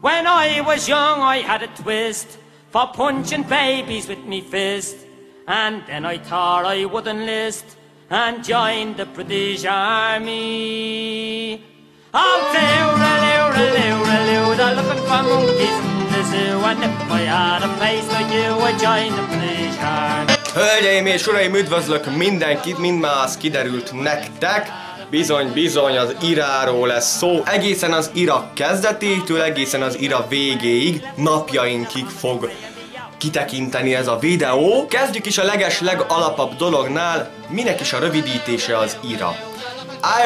When I was young I had a twist for punching babies with me fist. And then I thought I would enlist and join the British Army. Oh, they're looking for monkeys in the zoo. And if I had a place like you, I'd join the British Army. Hölgyeim és uraim, üdvözlök mindenkit, mind már az kiderült nektek. Bizony, az IRA-ról lesz szó. Egészen az IRA kezdetétől, egészen az IRA végéig, napjainkig fog kitekinteni ez a videó. Kezdjük is a legalapabb dolognál, minek is a rövidítése az IRA.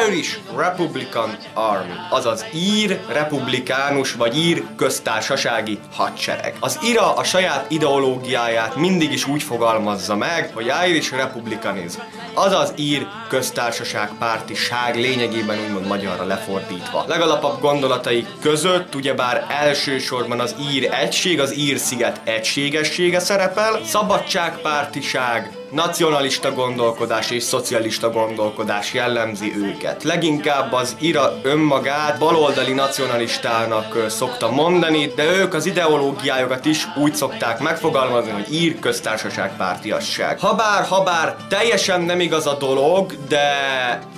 Irish Republican Army, azaz ír republikánus vagy ír köztársasági hadsereg. Az IRA a saját ideológiáját mindig is úgy fogalmazza meg, hogy Irish Republicanism, azaz ír köztársaság pártiság, lényegében úgymond magyarra lefordítva. Legalapabb gondolatai között ugyebár elsősorban az ír egység, az ír sziget egységessége szerepel, szabadságpártiság, nacionalista gondolkodás és szocialista gondolkodás jellemzi őket. Leginkább az IRA önmagát baloldali nacionalistának szokta mondani, de ők az ideológiájukat is úgy szokták megfogalmazni, hogy ír köztársaságpártiasság. Habár teljesen nem igaz a dolog, de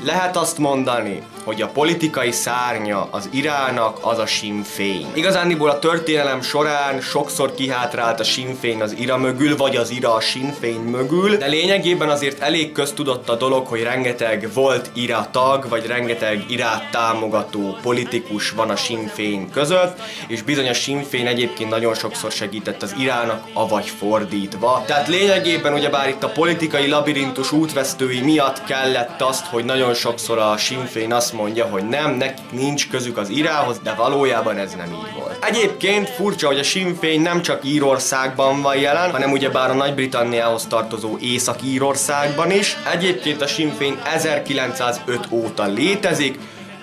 lehet azt mondani, hogy a politikai szárnya az IRA-nak az a Sinn Féin. Igazándiból a történelem során sokszor kihátrált a Sinn Féin az IRA mögül, vagy az IRA a Sinn Féin mögül, de lényegében azért elég köztudott a dolog, hogy rengeteg volt IRA tag, vagy rengeteg IRA-t támogató politikus van a Sinn Féin között, és bizony a Sinn Féin egyébként nagyon sokszor segített az IRA-nak, avagy fordítva. Tehát lényegében ugyebár itt a politikai labirintus útvesztői miatt kellett azt, hogy nagyon sokszor a Sinn Féin azt mondja, hogy nem, nekik nincs közük az IRA-hoz, de valójában ez nem így volt. Egyébként furcsa, hogy a Sinn Féin nem csak Írországban van jelen, hanem ugyebár a Nagy-Britanniához tartozó Észak-Írországban is. Egyébként a Sinn Féin 1905 óta létezik,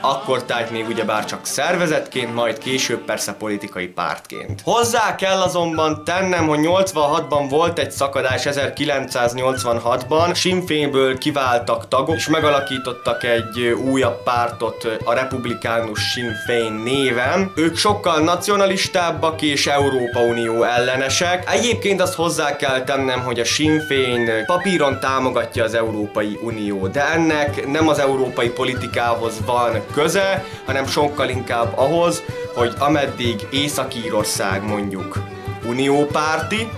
akkor tájt még ugyebár csak szervezetként, majd később persze politikai pártként. Hozzá kell azonban tennem, hogy 86-ban volt egy szakadás, 1986-ban Sinn Féinből kiváltak tagok, és megalakítottak egy újabb pártot a republikánus Sinn Féin néven. Ők sokkal nacionalistábbak és Európa Unió ellenesek. Egyébként azt hozzá kell tennem, hogy a Sinn Féin papíron támogatja az Európai Unió, de ennek nem az európai politikához van köze, hanem sokkal inkább ahhoz, hogy ameddig Észak-Írország mondjuk uniópárti,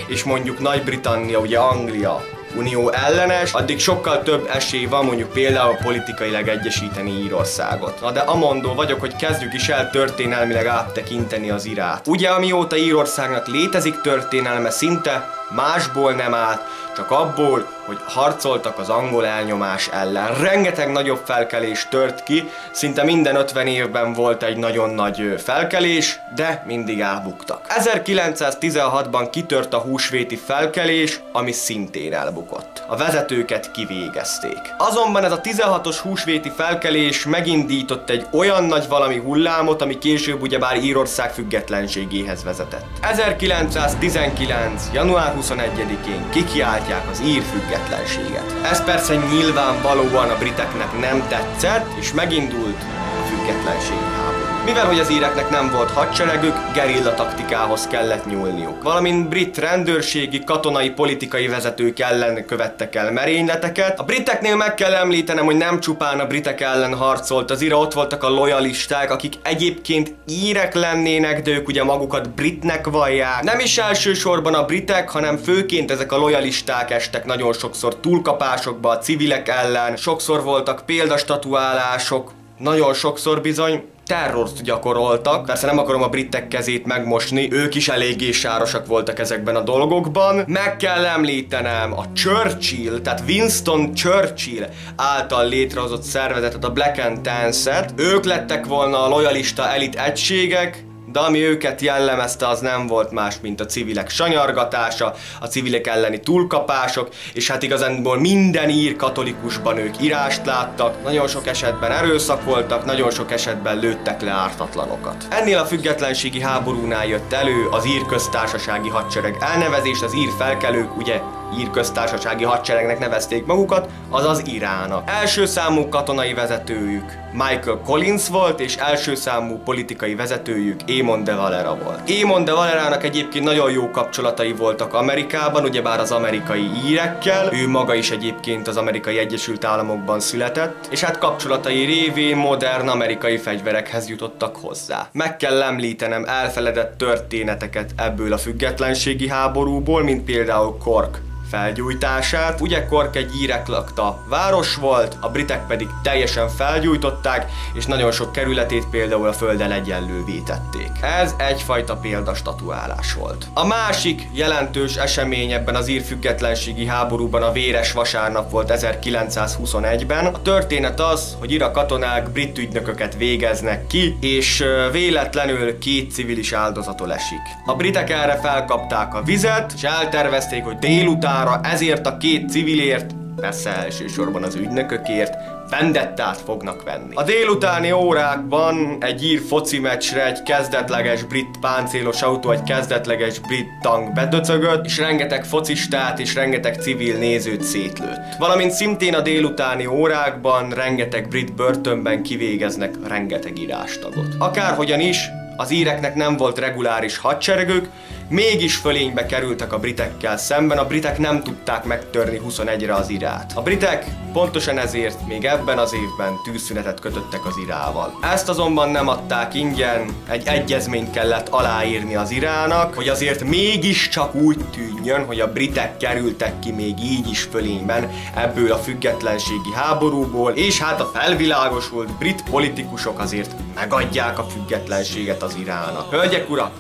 és mondjuk Nagy-Britannia, ugye Anglia unió ellenes, addig sokkal több esély van mondjuk például politikailag egyesíteni Írországot. Na de amondó vagyok, hogy kezdjük is el történelmileg áttekinteni az IRA-t. Ugye amióta Írországnak létezik történelme, szinte másból nem állt, csak abból, hogy harcoltak az angol elnyomás ellen. Rengeteg nagyobb felkelés tört ki, szinte minden 50 évben volt egy nagyon nagy felkelés, de mindig elbuktak. 1916-ban kitört a húsvéti felkelés, ami szintén elbukott. A vezetőket kivégezték. Azonban ez a 16-os húsvéti felkelés megindított egy olyan nagy valami hullámot, ami később ugyebár Írország függetlenségéhez vezetett. 1919. január 21-én kikiáltják az ír függetlenséget. Ez persze nyilvánvalóan a briteknek nem tetszett, és megindult a függetlenségi háború. Mivel hogy az íreknek nem volt hadseregük, gerilla taktikához kellett nyúlniuk. Valamint brit rendőrségi, katonai, politikai vezetők ellen követtek el merényleteket. A briteknél meg kell említenem, hogy nem csupán a britek ellen harcolt az IRA, ott voltak a lojalisták, akik egyébként írek lennének, de ők ugye magukat britnek vallják. Nem is elsősorban a britek, hanem főként ezek a lojalisták estek nagyon sokszor túlkapásokba a civilek ellen, sokszor voltak példastatuálások, nagyon sokszor bizony terrort gyakoroltak. Persze nem akarom a britek kezét megmosni, ők is eléggé sárosak voltak ezekben a dolgokban. Meg kell említenem a Churchill, tehát Winston Churchill által létrehozott szervezetet, a Black and Tans-et. Ők lettek volna a lojalista elit egységek, de ami őket jellemezte, az nem volt más, mint a civilek sanyargatása, a civilek elleni túlkapások, és hát igazánból minden ír katolikusban ők írást láttak, nagyon sok esetben erőszakoltak, nagyon sok esetben lőttek le ártatlanokat. Ennél a függetlenségi háborúnál jött elő az ír köztársasági hadsereg elnevezés, az ír felkelők ugye ír köztársasági hadseregnek nevezték magukat, azaz Irának. Első számú katonai vezetőjük Michael Collins volt, és első számú politikai vezetőjük Eamon de Valera volt. Eamon de Valerának egyébként nagyon jó kapcsolatai voltak Amerikában, ugyebár az amerikai írekkel, ő maga is egyébként az Amerikai Egyesült Államokban született, és hát kapcsolatai révén modern amerikai fegyverekhez jutottak hozzá. Meg kell említenem elfeledett történeteket ebből a függetlenségi háborúból, mint például Cork felgyújtását. Ugye Cork egy írek lakta város volt, a britek pedig teljesen felgyújtották, és nagyon sok kerületét például a földdel egyenlővé tették. Ez egyfajta példastatuálás volt. A másik jelentős esemény ebben az ír függetlenségi háborúban a véres vasárnap volt 1921-ben. A történet az, hogy ír katonák brit ügynököket végeznek ki, és véletlenül 2 civilis áldozatul esik. A britek erre felkapták a vizet, és eltervezték, hogy délután ezért a 2 civilért, persze elsősorban az ügynökökért, vendettát fognak venni. A délutáni órákban egy ír foci meccsre egy kezdetleges brit páncélos autó, egy kezdetleges brit tank bedöcögött, és rengeteg focistát és rengeteg civil nézőt szétlőtt. Valamint szintén a délutáni órákban rengeteg brit börtönben kivégeznek rengeteg írástagot. Akárhogyan is, az íreknek nem volt reguláris hadseregük, mégis fölénybe kerültek a britekkel szemben, a britek nem tudták megtörni 21-re az Irát. A britek pontosan ezért még ebben az évben tűzszünetet kötöttek az Irával. Ezt azonban nem adták ingyen, egy egyezményt kellett aláírni az Irának, hogy azért mégiscsak úgy tűnjön, hogy a britek kerültek ki még így is fölényben ebből a függetlenségi háborúból, és hát a felvilágosult brit politikusok azért megadják a függetlenséget az Irának. Hölgyek, urak!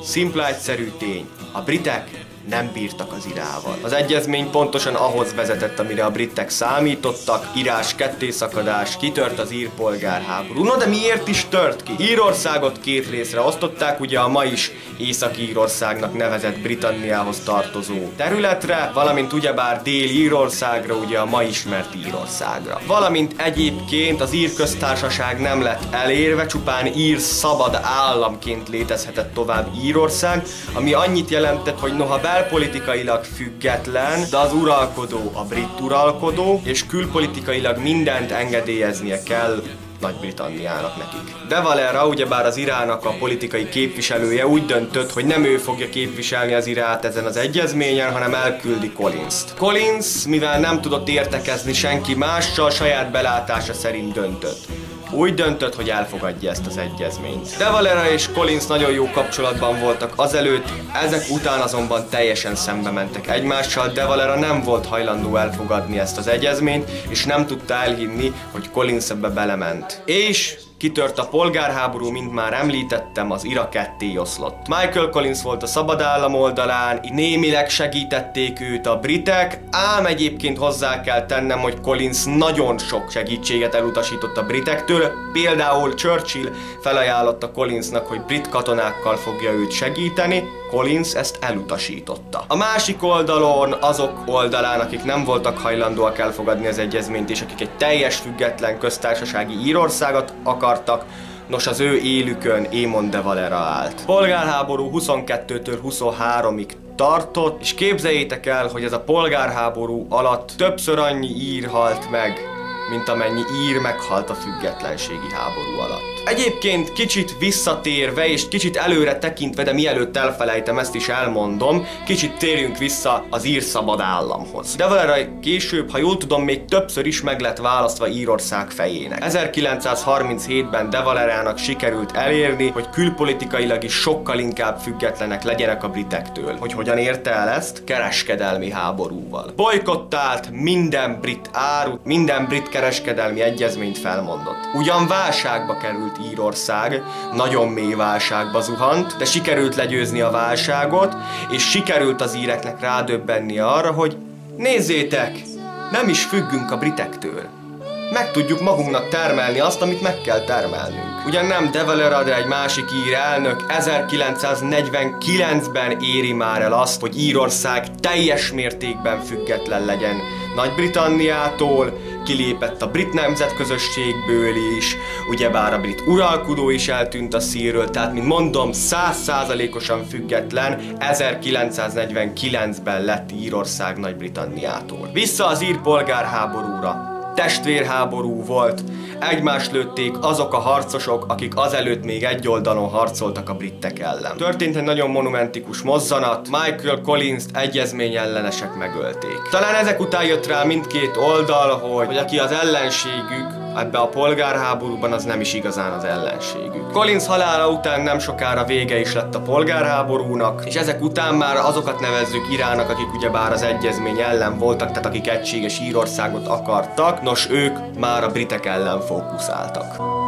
Szimpla egyszerű tény, a britek nem bírtak az Irával. Az egyezmény pontosan ahhoz vezetett, amire a britek számítottak, írás kettészakadás, kitört az ír polgárháború. No, de miért is tört ki? Írországot 2 részre osztották, ugye a ma is Észak-Írországnak nevezett Britanniához tartozó területre, valamint ugyebár Dél-Írországra, ugye a ma ismert Írországra. Valamint egyébként az ír köztársaság nem lett elérve, csupán ír szabad államként létezhetett tovább Írország, ami annyit jelentett, hogy noha belpolitikailag független, de az uralkodó a brit uralkodó, és külpolitikailag mindent engedélyeznie kell Nagy-Britanniának nekik. De Valera, ugyebár az Irának a politikai képviselője úgy döntött, hogy nem ő fogja képviselni az Irát ezen az egyezményen, hanem elküldi Collinst. Collins, mivel nem tudott értekezni senki mással, saját belátása szerint döntött. Úgy döntött, hogy elfogadja ezt az egyezményt. De Valera és Collins nagyon jó kapcsolatban voltak azelőtt, ezek után azonban teljesen szembe mentek egymással, de Valera nem volt hajlandó elfogadni ezt az egyezményt, és nem tudta elhinni, hogy Collins ebbe belement. És kitört a polgárháború, mint már említettem, az Ira ketté oszlott. Michael Collins volt a szabad állam oldalán, némileg segítették őt a britek, ám egyébként hozzá kell tennem, hogy Collins nagyon sok segítséget elutasított a britektől, például Churchill felajánlotta Collinsnak, hogy brit katonákkal fogja őt segíteni, Collins ezt elutasította. A másik oldalon, azok oldalán, akik nem voltak hajlandóak elfogadni az egyezményt, és akik egy teljes független köztársasági Írországot akartak, nos, az ő élükön Eamon de Valera állt. Polgárháború 22-től 23-ig tartott, és képzeljétek el, hogy ez a polgárháború alatt többször annyi ír halt meg, mint amennyi ír meghalt a függetlenségi háború alatt. Egyébként kicsit visszatérve és kicsit előre tekintve, de mielőtt elfelejtem, ezt is elmondom, kicsit térjünk vissza az ír szabad államhoz. De Valera később, ha jól tudom, még többször is meg lett választva Írország fejének. 1937-ben de Valerának sikerült elérni, hogy külpolitikailag is sokkal inkább függetlenek legyenek a britektől. Hogy hogyan érte el ezt? Kereskedelmi háborúval. Bolykottált minden brit árut, minden brit kereskedelmi egyezményt felmondott. Ugyan válságba került Írország, nagyon mély válságba zuhant, de sikerült legyőzni a válságot, és sikerült az íreknek rádöbbenni arra, hogy nézzétek, nem is függünk a britektől. Meg tudjuk magunknak termelni azt, amit meg kell termelnünk. Ugyan nem de Valera, de egy másik ír elnök 1949-ben éri már el azt, hogy Írország teljes mértékben független legyen Nagy-Britanniától, kilépett a brit nemzetközösségből is, ugyebár a brit uralkodó is eltűnt a színről, tehát mint mondom, 100%-osan független 1949-ben lett Írország Nagy-Britanniától. Vissza az ír polgárháborúra. Testvérháború volt, egymást lőtték azok a harcosok, akik azelőtt még egy oldalon harcoltak a britek ellen. Történt egy nagyon monumentikus mozzanat, Michael Collins-t egyezményellenesek megölték. Talán ezek után jött rá mindkét oldal, hogy aki az ellenségük ebbe a polgárháborúban, az nem is igazán az ellenségük. Collins halála után nem sokára vége is lett a polgárháborúnak, és ezek után már azokat nevezzük Iránnak, akik ugyebár az egyezmény ellen voltak, tehát akik egységes Írországot akartak, nos ők már a britek ellen fókuszáltak.